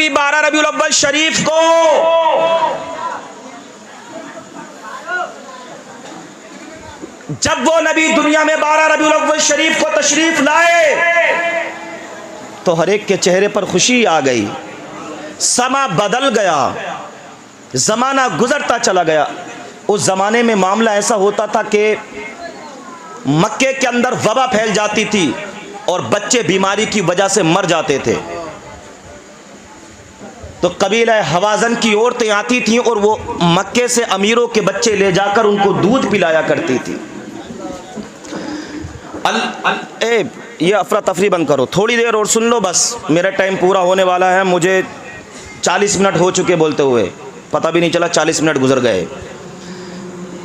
نبی 12 ربیع الاول شریف کو جب وہ نبی دنیا میں 12 ربیع الاول شریف کو تشریف لائے تو ہر ایک کے چہرے پر خوشی آ گئی، سما بدل گیا، زمانہ گزرتا چلا گیا۔ اس زمانے میں معاملہ ایسا ہوتا تھا کہ مکے کے اندر وبا پھیل جاتی تھی اور بچے بیماری کی وجہ سے مر جاتے تھے، تو قبیلہ حوازن کی عورتیں آتی تھیں اور وہ مکے سے امیروں کے بچے لے جا کر ان کو دودھ پلایا کرتی تھی۔ یہ افراتفری بند کرو، تھوڑی دیر اور سن لو، بس میرا ٹائم پورا ہونے والا ہے، مجھے 40 منٹ ہو چکے بولتے ہوئے، پتہ بھی نہیں چلا 40 منٹ گزر گئے۔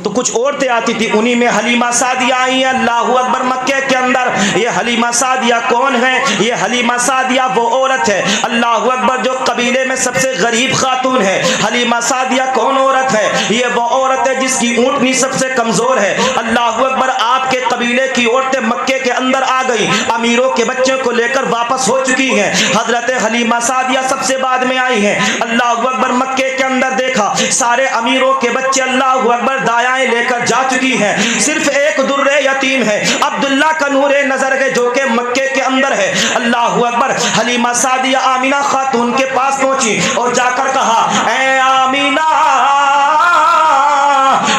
تو کچھ عورتیں آتی تھی، انہی میں حلیمہ سعدیہ آئی ہیں، اللہ اکبر۔ مکے کے اندر یہ حلیمہ سعدیہ کون ہے؟ یہ حلیمہ سعدیہ وہ عورت ہے، اللہ اکبر، جو قبیلے میں سب سے غریب خاتون ہے۔ حلیمہ سعدیہ کون عورت ہے؟ یہ وہ عورت ہے جس کی اونٹنی سب سے کمزور ہے، اللہ اکبر۔ آپ کے قبیلے کی عورتیں مکے کے اندر آ گئی، امیروں کے بچوں کو لے کر واپس ہو چکی ہیں، حضرت حلیمہ سعدیہ سب سے بعد میں آئی ہیں، اللہ اکبر۔ مکے کے اندر دیکھا سارے امیروں کے بچے اللہ اکبر دایاں لے کر جا چکی ہیں، صرف ایک در یتیم ہے، عبداللہ کا نور نظر ہے جو کہ مکے کے اندر ہے، اللہ اکبر۔ حلیمہ سعدیہ آمینہ خاتون کے پاس پہنچی اور جا کر کہا، اے آمینہ،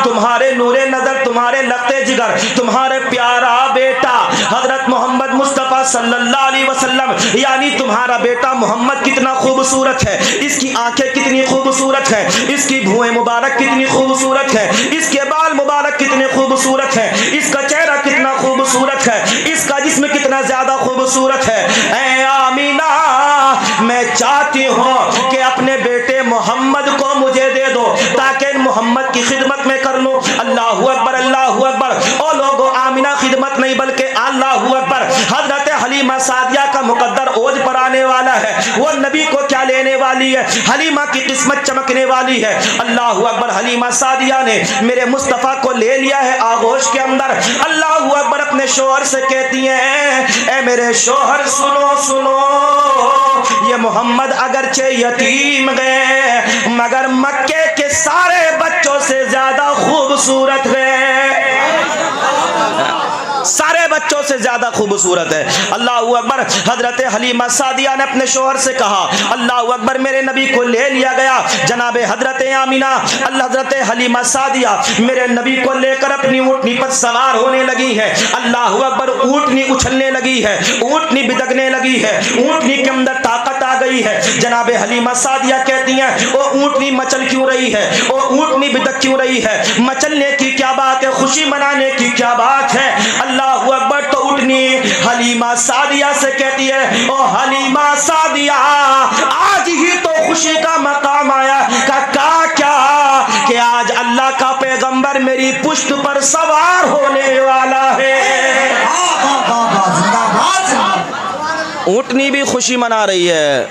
تمہارے نور نظر، تمہارے لگتے جگر، تمہارے پیارا بیٹا حضرت محمد مصطفیٰ صلی اللہ علیہ وسلم، یعنی تمہارا بیٹا محمد کتنا خوبصورت ہے، اس کی آنکھیں کتنی خوبصورت ہیں، اس کی بھویں مبارک کتنی خوبصورت ہے، اس کے بال مبارک کتنے خوبصورت ہیں، اس کا چہرہ کتنا خوبصورت ہے، اس کا جسم کتنا زیادہ خوبصورت ہے۔ اے آمینہ، میں چاہتی ہوں کہ اپنے بیٹے محمد کو مجھے دے دو تاکہ محمد کی خدمت میں کر لوں۔ اللہ اکبر، اللہ اکبر۔ او لوگو، آمینہ خدمت نہیں بلکہ اللہ اکبر، حضرت حلیمہ سعدیہ کا مقدر اوج پر آنے والا ہے، وہ نبی کو کیا لینے والی ہے، حلیمہ کی قسمت چمکنے والی ہے، اللہ اکبر۔ حلیمہ سعدیہ نے میرے مصطفیٰ کو لے لیا ہے آغوش کے اندر، اللہ اکبر۔ اپنے شوہر سے کہتی ہیں، اے میرے شوہر سنو سنو، یہ محمد اگرچہ یتیم ہے مگر مکے کے سارے بچوں سے زیادہ خوبصورت ہے، سارے بچوں سے زیادہ خوبصورت ہے، اللہ اکبر۔ حضرت حلیمہ سعدیہ نے اپنے شوہر سے کہا، اللہ اکبر، میرے نبی کو لے لیا گیا۔ جناب حضرت آمینہ، حضرت حلیمہ سعدیہ میرے نبی کو لے کر اپنی اونٹنی پر سوار ہونے لگی ہے، اللہ اکبر۔ اونٹنی اچھلنے لگی ہے، اونٹنی بدکنے لگی ہے، اونٹنی کے اندر طاقت آ گئی ہے۔ جناب حلیمہ سعدیہ کہتی ہیں، او اونٹنی مچل کیوں رہی ہے، او اونٹنی بدک کیوں رہی ہے، مچلنے کی کیا بات ہے، خوشی منانے کی کیا بات ہے، اللہ اکبر۔ تو اٹھنی حلیمہ سعدیہ سے کہتی ہے، او حلیمہ سعدیہ، آج ہی تو خوشی کا مقام آیا، کہا کیا کہ آج اللہ کا پیغمبر میری پشت پر سوار ہونے والا ہے۔ اونٹنی بھی خوشی منا رہی ہے،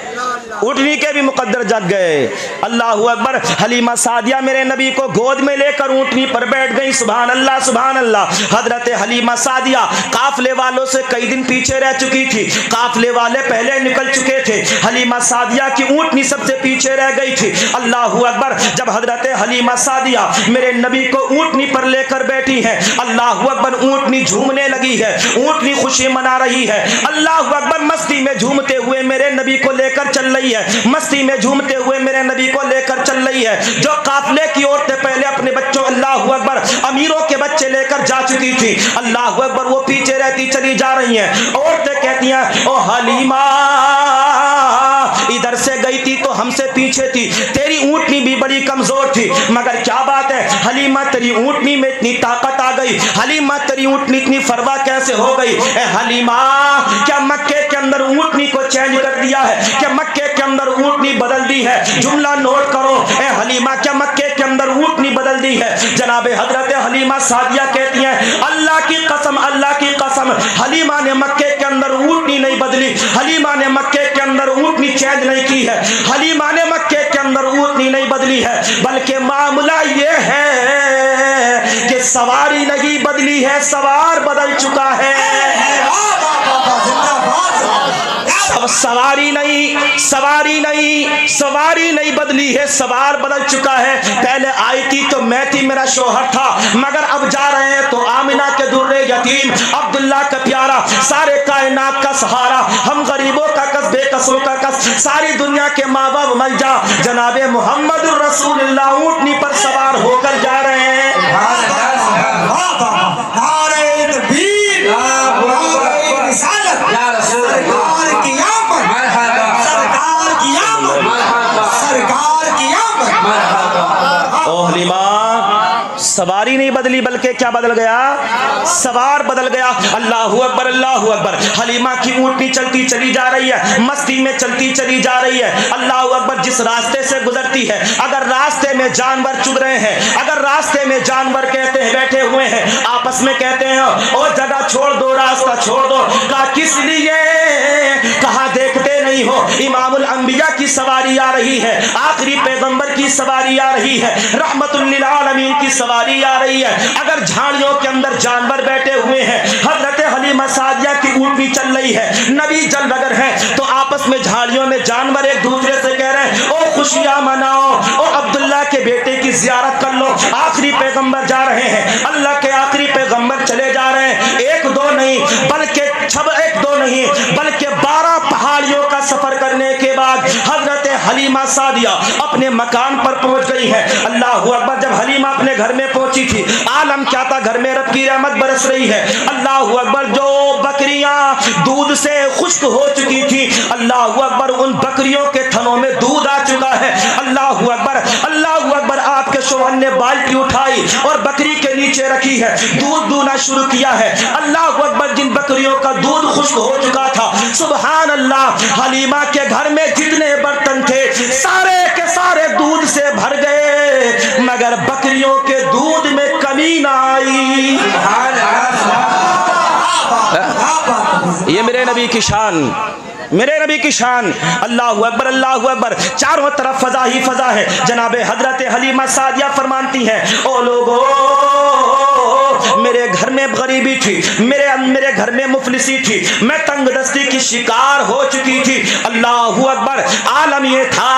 اٹھنی کے بھی مقدر جگ گئے، اللہ اکبر۔ حلیمہ سعدیہ میرے نبی کو گود میں لے کر اونٹنی پر بیٹھ گئی، سبحان اللہ سبحان اللہ۔ حضرت حلیمہ سعدیہ قافلے والوں سے کئی دن پیچھے رہ چکی تھی، قافلے والے پہلے نکل چکے تھے، حلیمہ سعدیہ کی اونٹنی سب سے پیچھے رہ گئی تھی، اللہ اکبر۔ جب حضرت حلیمہ سعدیہ میرے نبی کو اونٹنی پر لے کر بیٹھی ہے، اللہ اکبر، اونٹنی جھومنے لگی ہے، اونٹنی خوشی منا رہی ہے، اللہ اکبر۔ مستی میں جھومتے ہوئے میرے نبی کو لے کر چل رہی ہے، مستی میں جھومتے ہوئے میرے نبی کو لے کر چل رہی ہے۔ جو قافلے کی عورتیں پہلے اپنے بچوں، اللہ اکبر، امیروں کے بچے لے کر جا چکی تھی، اللہ اکبر، وہ پیچھے رہتی چلی جا رہی ہیں۔ عورتیں کہتی ہیں، او حلیمہ، ادھر سے گئی تھی تو ہم سے پیچھے تھی، تیری اونٹنی بھی بڑی کمزور تھی، مگر کیا بات ہے حلیمہ، تیری اونٹنی میں اتنی طاقت آ گئی، حلیمہ تیری اونٹنی اتنی فروا کیسے ہو گئی؟ اے حلیمہ، کیا مکے کے اندر اونٹنی کو چینج کر دیا ہے، کیا مکے کے اندر اونٹنی بدل دی ہے؟ جملہ نوٹ کرو، اے حلیمہ، کیا مکے کے اندر اونٹنی بدل دی ہے؟ جناب حضرت حلیمہ سعدیہ کہتی ہیں، اللہ کی قسم، اللہ کی قسم، حلیمہ نے مکے کے اندر اونٹنی نہیں بدلی، حلیمہ نے مکے کے اندر اونٹنی چینج نہیں کی ہے، حلیمہ نے مکے کے اندر اونٹنی نہیں بدلی ہے، بلکہ معاملہ یہ ہے کہ سواری نہیں بدلی ہے، سوار بدل چکا ہے۔ سواری نہیں بدلی ہے، سوار بدل چکا ہے۔ پہلے آئی تھی تو میں تھی، میرا شوہر تھا، مگر اب جا رہے ہیں تو آمنہ کے درے یتیم، عبداللہ کا پیارا، سارے کائنات کا سہارا، ہم غریبوں کا کس، بے کسوں کا کس، ساری دنیا کے ماں باپ ملجا، جناب محمد الرسول اللہ اونٹنی پر سوار ہو کر جا رہے ہیں۔ سواری نہیں بدلی بلکہ کیا بدل گیا؟ سوار بدل گیا۔ اللہ اکبر اللہ اکبر۔ حلیمہ کی اونٹنی چلتی چلی جا رہی ہے، مستی میں چلتی چلی جا رہی ہے۔ اللہ اکبر۔ جس راستے سے گزرتی ہے، اگر راستے میں جانور چگ رہے ہیں، اگر راستے میں جانور کہتے ہیں بیٹھے ہوئے ہیں، آپس میں کہتے ہیں او جگہ چھوڑ دو، راستہ چھوڑ دو، کہا کس لیے؟ کہا دیکھتے نہیں ہو امام الانبیاء کی سواری آ رہی ہے، آخری پیغمبر کی سواری آ رہی ہے، رحمت للعالمین کی سواری آ رہی ہے۔ اگر جھاڑیوں کے اندر جانور بیٹھے ہوئے ہیں، حضرت حلیمہ سعدیہ کی اونٹنی چل رہی ہے، نبی جل رگر ہیں، تو آپس میں جھاڑیوں میں جانور ایک دوسرے سے کہہ رہے ہیں او خوشیاں مناؤ، او عبداللہ کے بیٹے کی زیارت کر لو، آخری پیغمبر جا رہے ہیں، اللہ کے آخری پیغمبر چلے جا رہے ہیں۔ ایک دو نہیں بلکہ 12 پہاڑیوں کا سفر کرنے کے بعد حضرت حلیمہ سعدیہ اپنے مکان پر پہنچ گئی ہے۔ اللہ اکبر۔ جب حلیمہ اپنے گھر میں پہنچی تھی، عالم کیا تھا، گھر میں رب کی رحمت برس رہی ہے۔ اللہ اکبر۔ جو بکریاں دودھ سے خشک ہو چکی تھی، اللہ اکبر، ان بکریوں کے تھنوں میں دودھ آ چکا ہے۔ اللہ اکبر اللہ اکبر۔ آپ کے شوہر نے بالٹی اٹھائی اور بکری کے نیچے رکھی ہے، دودھ دونا شروع کیا ہے۔ اللہ اکبر۔ جن بکریوں کا دودھ خشک ہو چکا تھا، سبحان اللہ، حلیمہ کے گھر میں جتنے برتن تھے سارے کے سارے دودھ سے بھر گئے، مگر بکریوں کے دودھ میں کمی نہ آئی۔ یہ میرے نبی کی شان، میرے نبی کی شان۔ اللہ اکبر اللہ اکبر۔ چاروں طرف فضا ہی فضا ہے۔ جناب حضرت حلیمہ سعدیہ فرمانتی ہیں او لوگو، میرے گھر میں غریبی تھی، میرے گھر میں مفلسی تھی، میں تنگ دستی کی شکار ہو چکی تھی۔ اللہ اکبر۔ عالم یہ تھا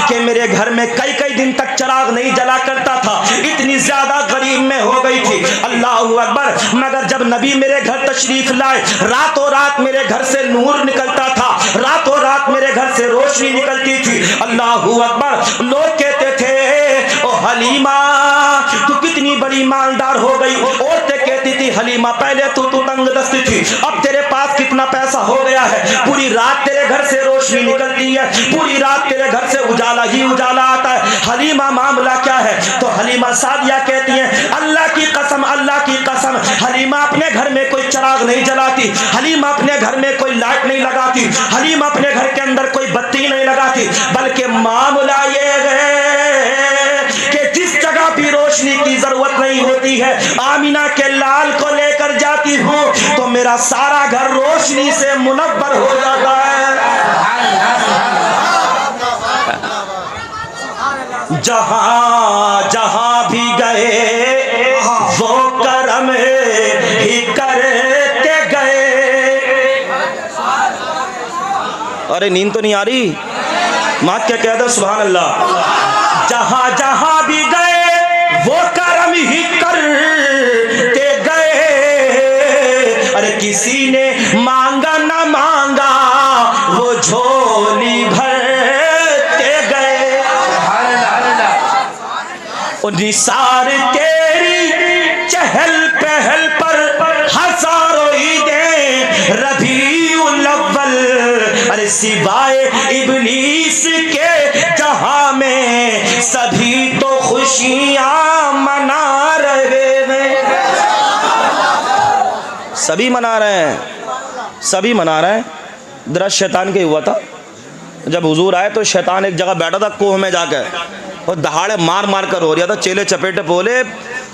کہ میرے گھر میں کئی دن تک چراغ نہیں جلا کرتا تھا، اتنی زیادہ غریب میں ہو گئی تھی۔ اللہ اکبر۔ مگر جب نبی میرے گھر تشریف لائے، راتوں رات میرے گھر سے نور نکلتا تھا، راتوں رات میرے گھر سے روشنی نکلتی تھی۔ اللہ اکبر۔ لوگ کہتے تھے او حلیمہ تو کتنی بڑی مالدار ہو گئی، عورتیں کہتی تھی حلیمہ پہلے تو تنگ دستی تھی، اب تیرے پاس کتنا پیسہ ہو گیا ہے، پوری رات تیرے گھر سے روشنی نکلتی ہے، پوری رات تیرے گھر سے اجالا ہی اجالا آتا ہے، حلیمہ معاملہ کیا ہے؟ تو حلیمہ سعدیہ کہتی ہیں اللہ کی قسم، اللہ کی قسم، حلیمہ اپنے گھر میں کوئی چراغ نہیں جلاتی، حلیمہ اپنے گھر میں کوئی لائٹ نہیں لگاتی، حلیمہ اپنے گھر کے اندر کوئی بتی نہیں لگاتی، بلکہ معاملہ یہ ہے کہ جس جگہ بھی روشنی کی ضرورت نہیں ہوتی ہے، آمینہ کے لال کو لے کر جاتی ہوں تو میرا سارا گھر روشنی سے منور ہو جاتا ہے۔ جہاں جہاں بھی گئے وہ کرم ہی کرتے گئے۔ ارے نیند تو نہیں آ رہی؟ مات کیا کہہ دو سبحان اللہ۔ جہاں جہاں بھی گئے وہ کرم ہی کرتے گئے، ارے کسی نے مانگا نہ مانگا وہ جھولی بھرتے گئے۔ نثار تیری چہل پہل پر ہزاروں عیدیں ربیع الاول، ارے سوائے ابلیس کے جہاں میں سبھی تو خوشیاں منا رہے ہیں۔ سبھی منا رہے ہیں، سبھی منا رہے ہیں۔ درست شیطان کے ہوا تھا، جب حضور آئے تو شیطان ایک جگہ بیٹھا تھا کوہ میں جا کے، اور دہاڑے مار مار کر رو رہا تھا۔ چیلے چپیٹے بولے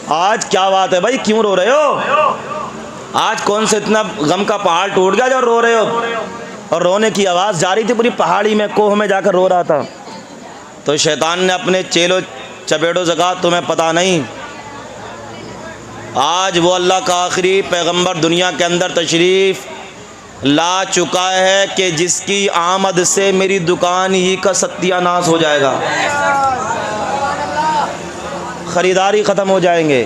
آج کیا بات ہے بھائی، کیوں رو رہے ہو؟ آج کون سے اتنا غم کا پہاڑ ٹوٹ گیا جو رو رہے ہو؟ اور رونے کی آواز جاری تھی پوری پہاڑی میں، کوہ میں جا کر رو رہا تھا۔ تو شیطان نے اپنے چیلوں چپیٹوں سے کہا تمہیں پتہ نہیں، آج وہ اللہ کا آخری پیغمبر دنیا کے اندر تشریف لا چکا ہے کہ جس کی آمد سے میری دکان ہی کا ستیہ ناش ہو جائے گا، خریداری ختم ہو جائیں گے،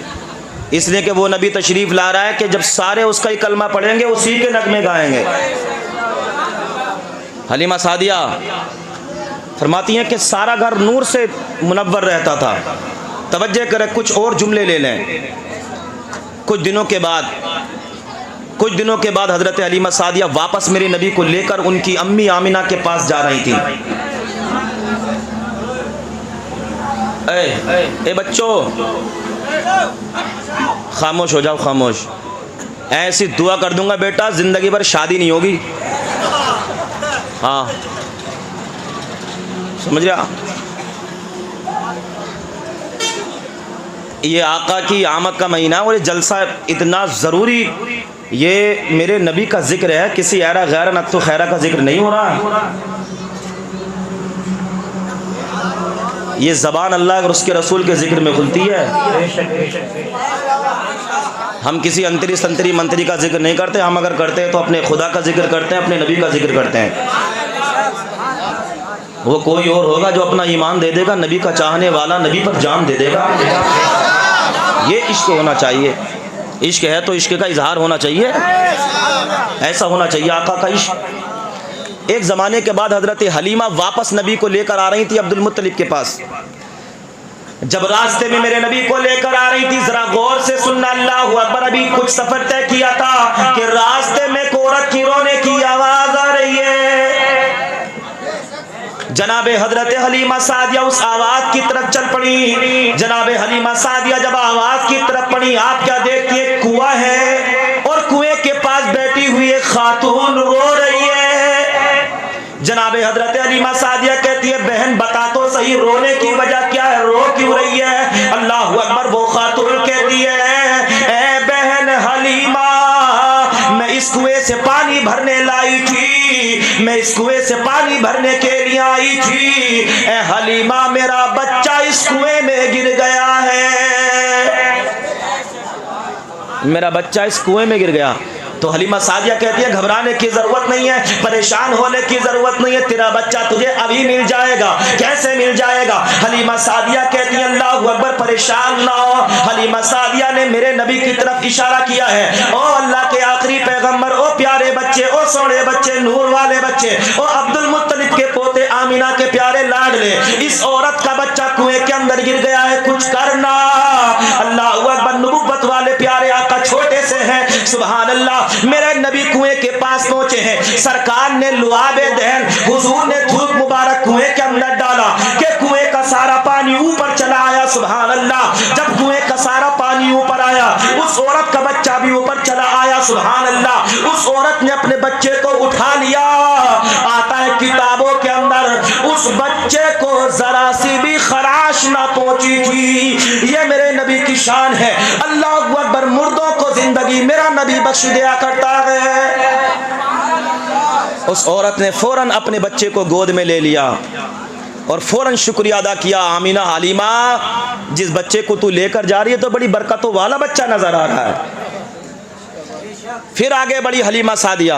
اس لیے کہ وہ نبی تشریف لا رہا ہے کہ جب سارے اس کا ہی کلمہ پڑھیں گے اسی کے نغمے گائیں گے۔ حلیمہ سعدیہ فرماتی ہیں کہ سارا گھر نور سے منور رہتا تھا۔ توجہ کریں، کچھ اور جملے لے لیں۔ کچھ دنوں کے بعد حضرت حلیمہ سعدیہ واپس میرے نبی کو لے کر ان کی امی آمنہ کے پاس جا رہی تھی۔ اے بچوں، خاموش ہو جاؤ، خاموش۔ ایسی دعا کر دوں گا بیٹا زندگی بھر شادی نہیں ہوگی۔ ہاں سمجھ رہا؟ یہ آقا کی آمد کا مہینہ اور یہ جلسہ اتنا ضروری، یہ میرے نبی کا ذکر ہے، کسی ایرا غیر نقط و خیرہ کا ذکر نہیں ہو رہا۔ یہ زبان اللہ اور اس کے رسول کے ذکر میں کھلتی ہے۔ ہم کسی انتری سنتری منتری کا ذکر نہیں کرتے، ہم اگر کرتے ہیں تو اپنے خدا کا ذکر کرتے ہیں، اپنے نبی کا ذکر کرتے ہیں۔ وہ کوئی اور ہوگا جو اپنا ایمان دے دے گا، نبی کا چاہنے والا نبی پر جان دے دے گا۔ یہ عشق ہونا چاہیے، عشق ہے تو عشق کا اظہار ہونا چاہیے، ایسا ہونا چاہیے آقا کا عشق۔ ایک زمانے کے بعد حضرت حلیمہ واپس نبی کو لے کر آ رہی تھی عبد المطلب کے پاس۔ جب راستے میں میرے نبی کو لے کر آ رہی تھی، ذرا غور سے سننا، اللہ اکبر، ابھی کچھ سفر طے کیا تھا کہ راستے میں عورت کی رونے کی آواز آ رہی ہے۔ جناب حضرت حلیمہ سعدیہ اس آواز کی طرف چل پڑی۔ جناب حلیمہ سعدیہ جب آواز کی طرف پڑی، آپ کیا دیکھتی ہیں؟ کنواں ہے اور کنویں کے پاس بیٹھی ہوئی ایک خاتون رو رہی ہے۔ جناب حضرت حلیمہ سعدیہ کہتی ہے بہن بتا تو صحیح رونے کی وجہ کیا ہے، رو کیوں رہی ہے؟ اللہ اکبر، وہ خاتون کہتی ہے اے بہن حلیمہ، میں اس کنویں سے پانی بھرنے لائی تھی، میں اس کنویں سے پانی بھرنے کے لیے آئی تھی، اے حلیمہ میرا بچہ اس کنویں میں گر گیا ہے، میرا بچہ اس کنویں میں گر گیا۔ تو حلیمہ سعدیہ کہتی ہے گھبرانے کی ضرورت نہیں ہے، پریشان ہونے کی ضرورت نہیں ہے، تیرا بچہ تجھے ابھی مل جائے گا۔ کیسے مل جائے گا؟ حلیمہ سعدیہ کہتی ہے اللہ اکبر، پریشان نہ ہو۔ حلیمہ سعدیہ نے میرے نبی کی طرف اشارہ کیا ہے، او اللہ کے آخری پیغمبر، او پیارے بچے، او سونے بچے، نور والے بچے، او عبد المطلب کے پوتے آمینہ کے پیارے لاڈلے، اس عورت کا بچہ کنویں کے اندر گر گیا ہے، کچھ کرنا۔ اللہ اکبر، نبوت والے پیارے آقا چھوٹے سے ہیں، سبحان اللہ، میرے نبی کنویں کے پاس پہنچے ہیں، سرکار نے لعاب دہن حضور نے دھوپ مبارک کنویں کے اندر ڈالا کہ کنویں کا سارا پانی اوپر چلا آیا، سبحان اللہ۔ جب کنویں کا سارا پانی اوپر آیا، اس عورت کا بچہ بھی اوپر چلا آیا، سبحان اللہ۔ اس عورت نے اپنے بچے کو اٹھا لیا، آتا ہے کتابوں کے اندر اس بچے کو ذرا سی بھی خراش نہ پہنچی تھی۔ یہ میرے نبی کی شان ہے، اللہ اکبر، مردوں کو زندگی میرا نبی بخش دیا کرتا ہے۔ اس عورت نے فوراً اپنے بچے کو گود میں لے لیا اور فوراً شکریہ ادا کیا، آمینہ حلیمہ جس بچے کو تو لے کر جا رہی ہے تو بڑی برکتوں والا بچہ نظر آ رہا ہے۔ پھر آگے بڑی حلیمہ سعدیہ،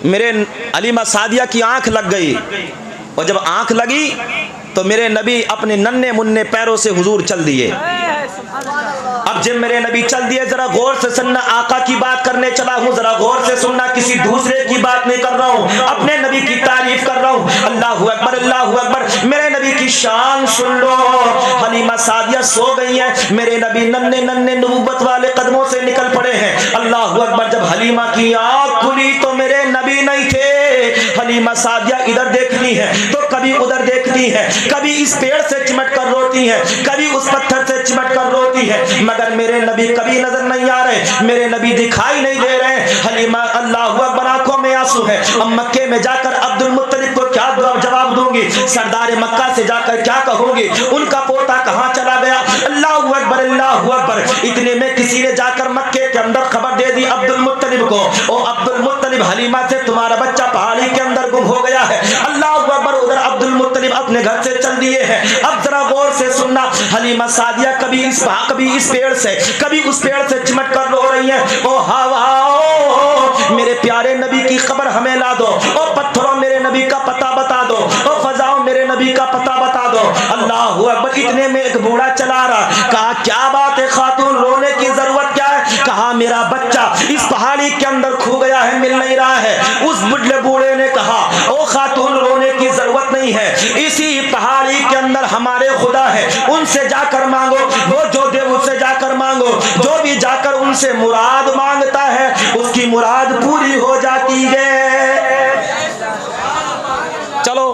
میرے حلیمہ سعدیہ کی آنکھ لگ گئی، اور جب آنکھ لگی تو میرے نبی اپنے ننھے منھے پیروں سے حضور چل دیے۔ اب جب میرے نبی چل دیے، ذرا غور سے سننا، آقا کی بات کرنے چلا ہوں، ذرا غور سے سننا، کسی دوسرے کی بات نہیں کر رہا ہوں، اپنے نبی کی تعریف کر رہا ہوں۔ اللہ اکبر، اللہ اکبر، میرے نبی کی شان سن لو۔ حلیمہ سعدیہ سو گئی ہیں، میرے نبی ننھے ننھے نبوت والے قدموں سے نکل پڑے ہیں۔ اللہ اکبر، جب حلیمہ کی آنکھ کھلی تو میرے نبی نہیں تھے۔ حلیمہ سعدیہ ادھر دیکھتی ہیں تو کبھی ادھر دیکھتی ہیں، کبھی اس پیڑ سے چمٹ کر روتی ہیں، کبھی اس پتھر سے چمٹ کر روتی ہے، مگر میرے نبی کبھی نظر نہیں آ رہے، میرے نبی دکھائی نہیں دے رہے۔ حلیمہ اللہ اکبر، آنکھوں میں آنسو ہے۔ اب مکے میں جا کر عبد المطلب کو کیا جواب دوں گی، سردار مکہ سے جا کر کیا کہوں گی، ان کا پوتا کہاں چلا گیا؟ اللہ اکبر، اللہ اکبر۔ اتنے میں کسی نے جا کر مکے کے اندر خبر دے دی عبد المطلب کو، او عبد المطلب، حلیمہ سے تمہارا بچہ پہاڑی کے اندر گم ہو گیا ہے۔ اللہ اکبر، ادھر عبد المطلب اپنے گھر سے چل دیے ہیں۔ اب ذرا غور سے سننا، حلیمہ سعدیہ کبھی اس پیڑ سے کبھی اس پیڑ سے چمٹ کر رو رہی ہیں، او ہوا میرے پیارے نبی کی خبر ہمیں لا دو، او پتھروں میرے نبی کا پتہ بتا دو، او فضاؤں میرے نبی کا پتہ بتا دو۔ اللہ اکبر۔ اتنے میں ایک بوڑھا چلا رہا، کہا کیا بات ہے خاتون، رونے کی ضرورت کیا ہے؟ کہا میرا بچہ اس پہاڑی کے اندر کھو گیا ہے، مل نہیں رہا ہے۔ اس بوڑھے نے کہا او خاتون رونے کی ضرورت نہیں ہے، اسی پہاڑی کے اندر ہمارے خدا ہے، ان سے جا کر مانگو، وہ جو دے ان سے جا کر مانگو، جو بھی جا کر ان سے مراد مانگتا ہے اس کی مراد پوری ہو جاتی ہے۔ چلو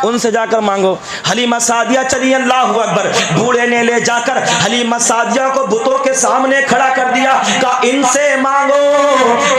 ان سے جا کر مانگو۔ حلیمہ سعدیہ چلی، اللہ اکبر۔ بوڑھے نے لے جا کر حلیمہ سعدیہ کو بتوں کے سامنے کھڑا کر دیا، کہا ان سے مانگو۔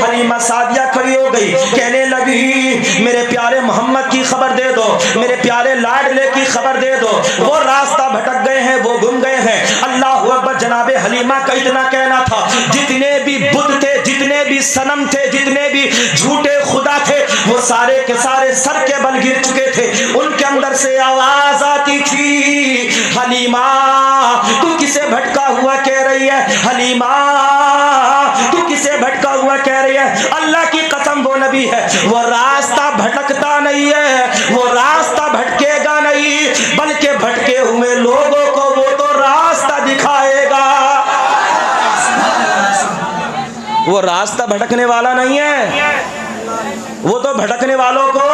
حلیمہ سعدیہ کھڑی ہو گئی، کہنے لگی میرے پیارے محمد کی خبر دے دو، میرے پیارے لاڈلے کی خبر دے دو، وہ راستہ بھٹک گئے ہیں، وہ گم گئے ہیں۔ اللہ اکبر۔ جناب حلیمہ کا اتنا کہنا تھا جتنے بھی بت تھے، جتنے بھی صنم تھے، جتنے بھی جھوٹے خدا تھے، وہ سارے کے سارے سر کے بل گر چکے تھے۔ ان کے اندر سے آواز آتی تھی حلیمہ تو کسے بھٹکا ہوا کہہ رہی ہے، حلیمہ تو کسے بھٹکا ہوا کہہ رہی ہے؟ اللہ کی قسم وہ نبی ہے، وہ راستہ بھٹکتا نہیں ہے، وہ راستہ بھٹکے گا نہیں، بلکہ بھٹکے ہوئے لوگوں کو وہ تو راستہ دکھائے گا۔ وہ راستہ بھٹکنے والا نہیں ہے، وہ تو بھٹکنے والوں کو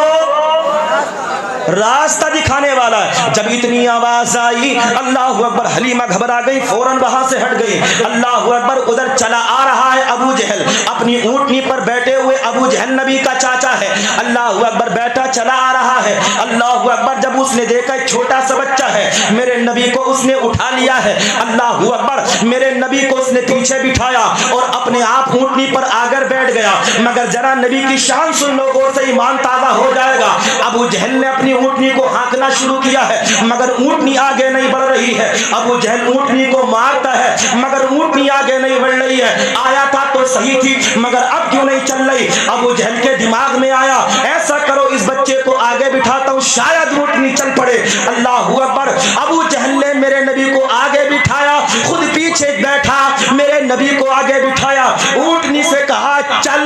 راستہ دکھانے والا ہے۔ جب اتنی آواز آئی اللہ اکبر، حلیمہ گھبرا گئی، فوراً وہاں سے ہٹ گئی۔ اللہ اکبر۔ ادھر چلا آ رہا ہے ابو جہل، اپنی اونٹنی پر بیٹھے ہوئے ابو جہل نبی کا چاچا ہے، اللہ اکبر، بیٹھا چلا آ رہا ہے۔ اللہ اکبر۔ جب اس نے دیکھا ایک چھوٹا سا بچہ ہے، میرے نبی کو اس نے اٹھا لیا ہے، اللہ اکبر، میرے نبی کو اس نے پیچھے بٹھایا اور اپنے آپ اونٹنی پر آگر بیٹھ گیا۔ مگر ذرا نبی کی شان سن لو، غور سے ایمان تازہ ہو جائے گا۔ ابو جہل نے اپنی اونٹنی کو ہانکنا شروع کیا ہے، مگر اونٹنی آگے نہیں بڑھ رہی ہے۔ ابو جہل اونٹنی کو مارتا ہے، مگر اونٹنی آگے نہیں بڑھ رہی ہے۔ آیا تھا تو صحیح تھی، مگر اب کیوں نہیں چل رہی؟ ابو جہل کے دماغ میں آیا ایسا کرو اس بچے کو آگے بٹھاتا ہوں، شاید اونٹنی چل پڑے۔ اللہ اکبر۔ ابو جہل نے میرے نبی کو آگے بٹھایا، خود پیچھے بیٹھا، میرے نبی کو آگے بٹھایا، اونٹنی سے کہا چل،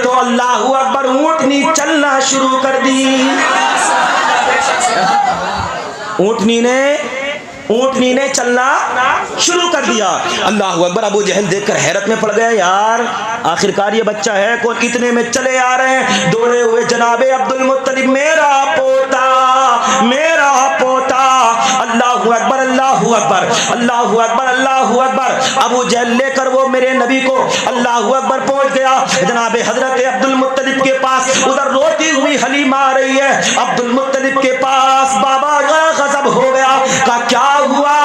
تو اللہ اکبر اونٹنی چلنا شروع کر دی۔ اونٹنی نے چلنا شروع کر دیا۔ اللہ اکبر۔ ابو جہل دیکھ کر حیرت میں پڑ گیا، یار آخرکار یہ بچہ ہے کون؟ اتنے میں چلے آ رہے ہیں دوڑے ہوئے جناب عبد المطلب، میرا پوتا، میرا پوتا۔ اللہ اکبر، اللہ اکبر، اللہ اکبر، اللہ اکبر۔ ابو جہل لے کر وہ میرے نبی کو اللہ اکبر پہنچ گیا جناب حضرت عبد المطلب کے پاس۔ ادھر روتی ہوئی حلیمہ آ رہی ہے عبد المطلب کے پاس۔ بابا غضب ہو گیا، کہا کیا ہوا؟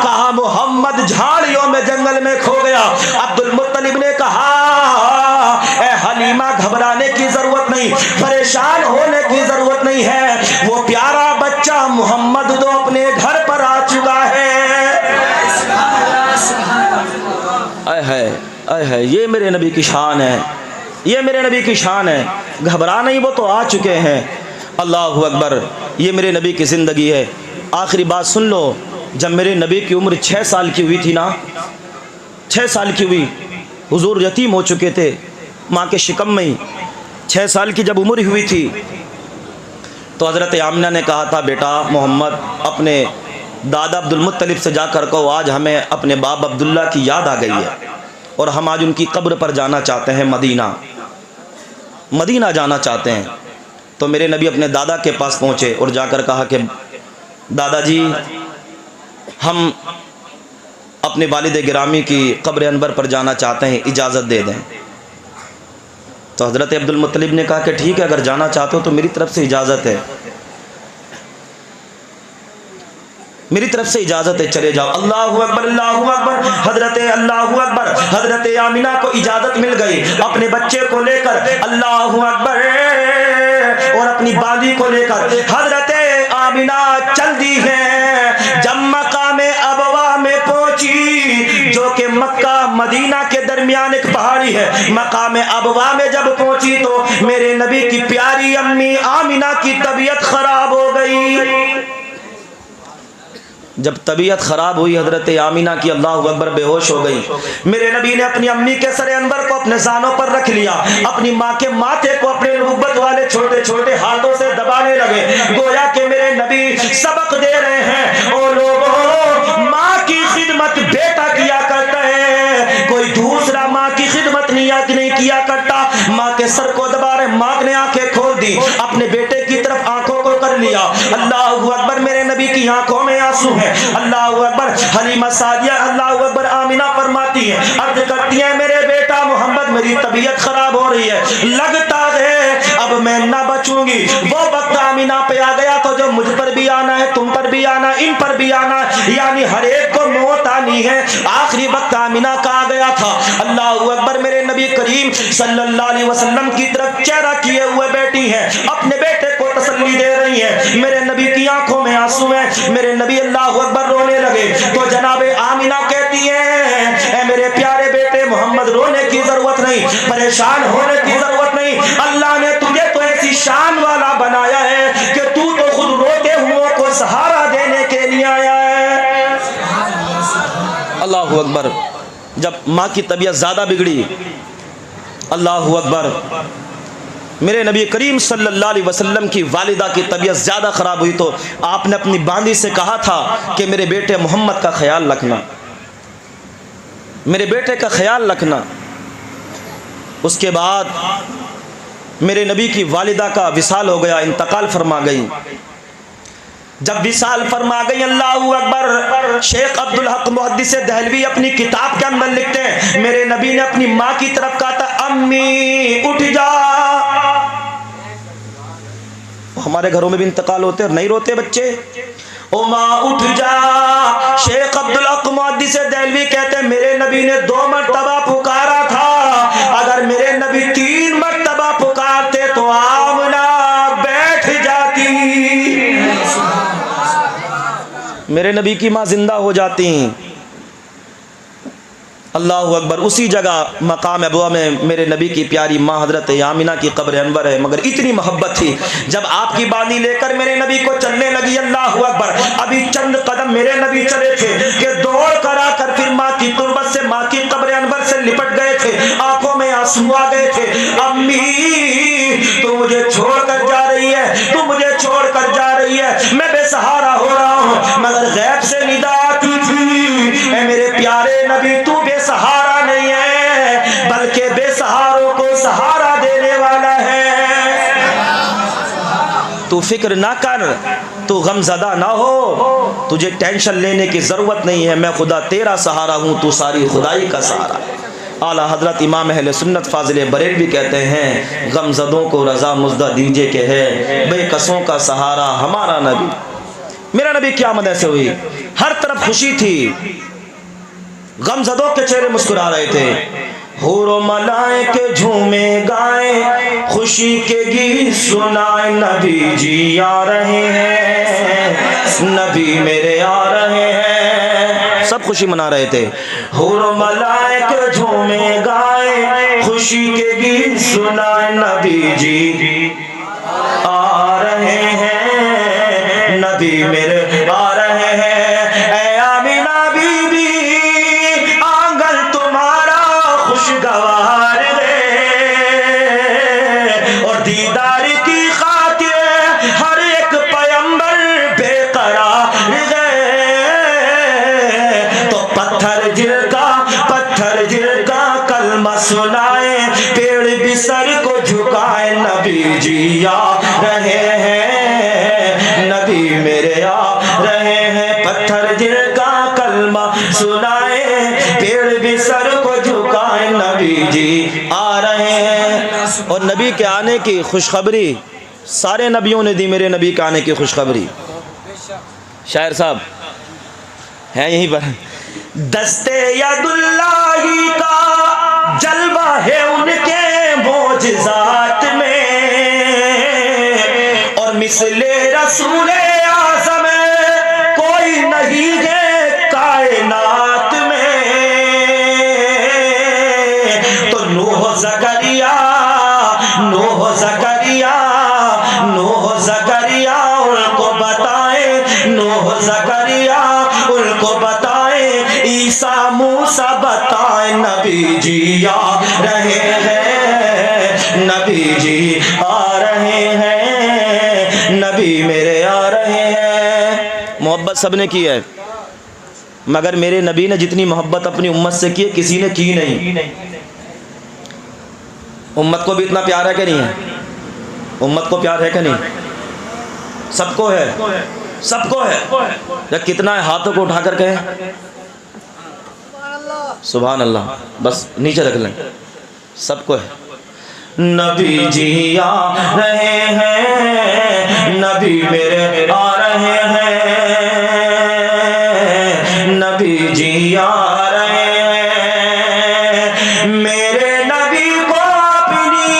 کہا محمد جھاڑیوں میں جنگل میں کھو گیا۔ عبد المطلب نے کہا اے حلیمہ گھبرانے کی ضرورت نہیں، پریشان ہونے کی ضرورت نہیں ہے، وہ پیارا بچہ محمد تو اپنے گھر پر آ چکا ہے۔ اے ہے، اے ہے، یہ میرے نبی کی شان ہے، یہ میرے نبی کی شان ہے، گھبرا نہیں، وہ تو آ چکے ہیں۔ اللہ اکبر۔ یہ میرے نبی کی زندگی ہے۔ آخری بات سن لو، جب میرے نبی کی عمر 6 سال کی ہوئی تھی نا، 6 سال کی ہوئی، حضور یتیم ہو چکے تھے ماں کے شکم میں ہی۔ 6 سال کی جب عمر ہوئی تھی تو حضرت آمنہ نے کہا تھا بیٹا محمد اپنے دادا عبد المطلب سے جا کر کہو آج ہمیں اپنے باپ عبداللہ کی یاد آ گئی ہے اور ہم آج ان کی قبر پر جانا چاہتے ہیں، مدینہ جانا چاہتے ہیں۔ تو میرے نبی اپنے دادا کے پاس پہنچے اور جا کر کہا کہ دادا جی ہم اپنے والد گرامی کی قبر انور پر جانا چاہتے ہیں، اجازت دے دیں۔ تو حضرت عبد المطلب نے کہا کہ ٹھیک ہے، اگر جانا چاہتے ہو تو میری طرف سے اجازت ہے، میری طرف سے اجازت ہے، چلے جاؤ۔ اللہ اکبر، اللہ اکبر۔ اللہ اکبر، حضرت آمنہ کو اجازت مل گئی اپنے بچے کو لے کر، اللہ اکبر، اور اپنی بالی کو لے کر حضرت آمنہ چل دی ہے۔ جب مقام ابوا میں پہنچی، جو کہ مکہ مدینہ کے درمیان ایک پہاڑی ہے، مقام ابوا میں جب پہنچی تو میرے نبی کی پیاری امی آمنہ کی طبیعت خراب ہو گئی۔ جب طبیعت خراب ہوئی حضرت آمینہ کی، اللہ اکبر، بے ہوش ہو گئی، میرے نبی نے اپنی امی کے سر انور کو اپنے زانوں پر رکھ لیا، اپنی ماں کے ماتھے کو اپنے نبوت والے چھوٹے چھوٹے ہاتھوں سے دبانے لگے، گویا کہ میرے نبی سبق دے رہے ہیں، او لوگوں، ماں کی خدمت بیٹا کیا کرتا ہے، کوئی دوسرا ماں کی خدمت نہیں کیا کرتا۔ ماں کے سر کو دبا رہے، ماں نے آنکھیں کھول دی، اپنے بیٹے کی طرف آنکھوں کو کر لیا، اللہ اکبر، میرے نبی کی آنکھوں میں آنسو ہے، اللہ اکبر۔ حلیمہ سعدیہ اللہ اکبر آمینہ فرماتی ہے، عرض کرتی ہے میرے بیٹا محمد میری طبیعت خراب ہو رہی ہے، لگتا ہے اب میں نہ بچوں گی۔ وہ وقت آمینہ پہ آ گیا تو جو مجھ پر بھی آنا ہے، تم پر بھی آنا ہے، ان پر بھی آنا ہے، یعنی ہر ایک کو موت آنی ہے۔ آخری وقت آمینہ کا آ گیا تھا، اللہ اکبر، میرے نبی کریم صلی اللہ علیہ وسلم کی طرف چہرہ کیے ہوئے بیٹھی ہیں، اپنے بیٹے کو تسلی دے رہی ہیں، میرے نبی کی آنکھوں میں آنسو ہیں، میرے نبی اللہ اکبر رونے لگے تو جناب آمینہ کہتی ہیں اے میرے پیارے بیٹے محمد، رونے کی ضرورت نہیں، پریشان ہونے کی ضرورت نہیں، اللہ نے تجھے تو ایسی شان والا بنایا ہے کہ تو خود روتے ہوئے کو سہارا دینے کے لیے آیا ہے۔ اللہ اکبر۔ جب ماں کی طبیعت زیادہ بگڑی، اللہ اکبر، میرے نبی کریم صلی اللہ علیہ وسلم کی والدہ کی طبیعت زیادہ خراب ہوئی تو آپ نے اپنی باندی سے کہا تھا کہ میرے بیٹے محمد کا خیال رکھنا، میرے بیٹے کا خیال رکھنا۔ اس کے بعد میرے نبی کی والدہ کا وصال ہو گیا، انتقال فرما گئی۔ جب وصال فرما گئی، اللہ اکبر، شیخ عبدالحق محدث دہلوی اپنی کتاب کے اندر لکھتے ہیں میرے نبی نے اپنی ماں کی طرف کہا تھا امی اٹھ جا۔ ہمارے گھروں میں بھی انتقال ہوتے اور نہیں روتے بچے، او ماں اٹھ جا۔ شیخ عبدالحق محدث دہلوی کہتے ہیں میرے نبی نے 2 مرتبہ پکارا تھا، اگر میرے نبی 3 مرتبہ پکارتے تو آمنہ بیٹھ جاتی، میرے نبی کی ماں زندہ ہو جاتی۔ اللہ اکبر۔ اسی جگہ مقام ابوا میں میرے نبی کی پیاری ماں حضرت آمینہ کی قبر انور ہے، مگر اتنی محبت تھی جب آپ کی باندھی لے کر میرے نبی کو چلنے لگی، اللہ اکبر، ابھی چند قدم میرے نبی چلے تھے کہ دوڑ کر آ کر پھر ماں کی تربت سے، ماں کی قبر انور سے لپٹ گئے تھے، آنکھوں میں آنسو آ گئے تھے۔ امی تو مجھے چھوڑ کر جا رہی ہے، تو مجھے چھوڑ کر جا رہی ہے، میں بے سہارا ہو رہا ہوں، مگر غیب سے ندا آتی تھی اے میرے پیارے نبی تو بے سہارا نہیں ہے بلکہ بے سہاروں کو سہارا دینے والا ہے، تو فکر نہ کر، تو غم زدہ نہ ہو، تجھے ٹینشن لینے کی ضرورت نہیں ہے، میں خدا تیرا سہارا ہوں، تو ساری خدائی کا سہارا ہے۔ اعلیٰ حضرت امام اہل سنت فاضل بریلوی کہتے ہیں غم زدوں کو رضا مزدہ دیجے کہ ہے بے کسوں کا سہارا ہمارا نبی۔ میرا نبی کیا آمد ایسے ہوئی، ہر طرف خوشی تھی، غم زدوں کے چہرے مسکرا رہے تھے، حور و ملائکے جھومے گائیں خوشی کے گیت سنائیں، نبی جی آ رہے ہیں، نبی میرے آ رہے ہیں، سب خوشی منا رہے تھے۔ حور و ملائکے جھومے گائیں خوشی کے گیت سنائیں، نبی جی آ رہے ہیں، نبی میرے آ رہے ہیں۔ اے آمینہ بی بی آنگن تمہارا خوشگوار ہے، اور دیدار کی خاطر ہر ایک پیمبر بے قرار ہے، تو پتھر جل کا کلمہ سنائیں، پیڑ بھی سر کو جھکائیں، نبی جی آ رہے ہیں، نبی میرے آ رہے ہیں، پتھر جل کا کلمہ سنائیں، پیڑ بھی سر کو جھکائیں، نبی جی آ رہے ہیں۔ اور نبی کے آنے کی خوشخبری سارے نبیوں نے دی، میرے نبی کے آنے کی خوشخبری۔ شاعر صاحب ہیں یہیں پر، دستے ید اللہ کا جلوہ ہے ان کے معجزات میں، اور مثل رسول اعظم کوئی نہیں ہے کائنات میں، تو نوح زکریا ان کو بتائیں، نوح زکریا نبی جی آ رہے ہیں، نبی جی آ رہے ہیں، نبی میرے آ رہے ہیں۔ محبت سب نے کی ہے، مگر میرے نبی نے جتنی محبت اپنی امت سے کی کسی نے کی نہیں۔ امت کو بھی اتنا پیار ہے کہ نہیں ہے؟ امت کو پیار ہے کہ نہیں؟ سب کو ہے، سب کو ہے۔ یا کتنا ہے ہاتھوں کو اٹھا کر کہیں سبحان اللہ، بس نیچے رکھ لیں، سب کو ہے۔ نبی جی آ رہے ہیں، نبی میرے آ رہے ہیں، نبی جی آ رہے ہیں، میرے نبی کو اپنی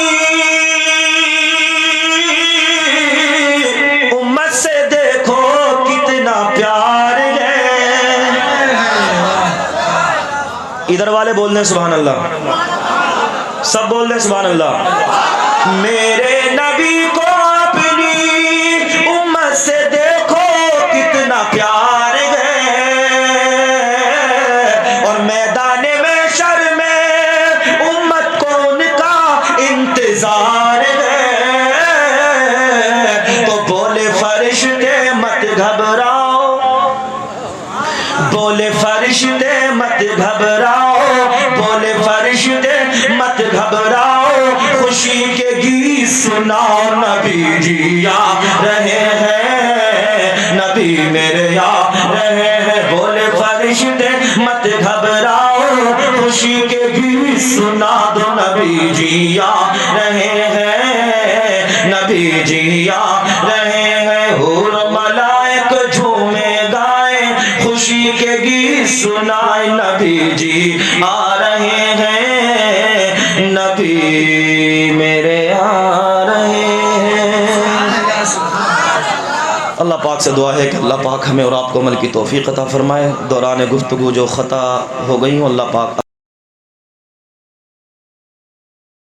امت سے دیکھو کتنا پیار ہے۔ ادھر والے بول دیں سبحان اللہ، سب بول دیں سبحان اللہ۔ میرے نبی کو اپنی امت سے دیکھو کتنا پیار ہے، اور میدان محشر میں امت کو ان کا انتظار ہے۔ تو بولے فرشتے مت گھبراؤ، بولے فرشتے مت گھبراؤ، بولے فرشتے مت گھبراؤ، خوشی کے گیت سناؤ، نبی جی آ رہے ہیں، نبی میرے آ رہے ہیں۔ بولے فرشتے مت گھبراؤ، خوشی کے گیت سنا دو، نبی جی آ رہے ہیں، نبی جی آ رہے ہیں۔ حور ملائک جھومے گائیں، خوشی کے گیت سنائے، نبی جی آ رہے ہیں، نبی میرے آ رہے ہیں۔ اللہ پاک سے دعا ہے کہ اللہ پاک ہمیں اور آپ کو عمل کی توفیق عطا فرمائے۔ دوران گفتگو جو خطا ہو گئی ہوں اللہ پاک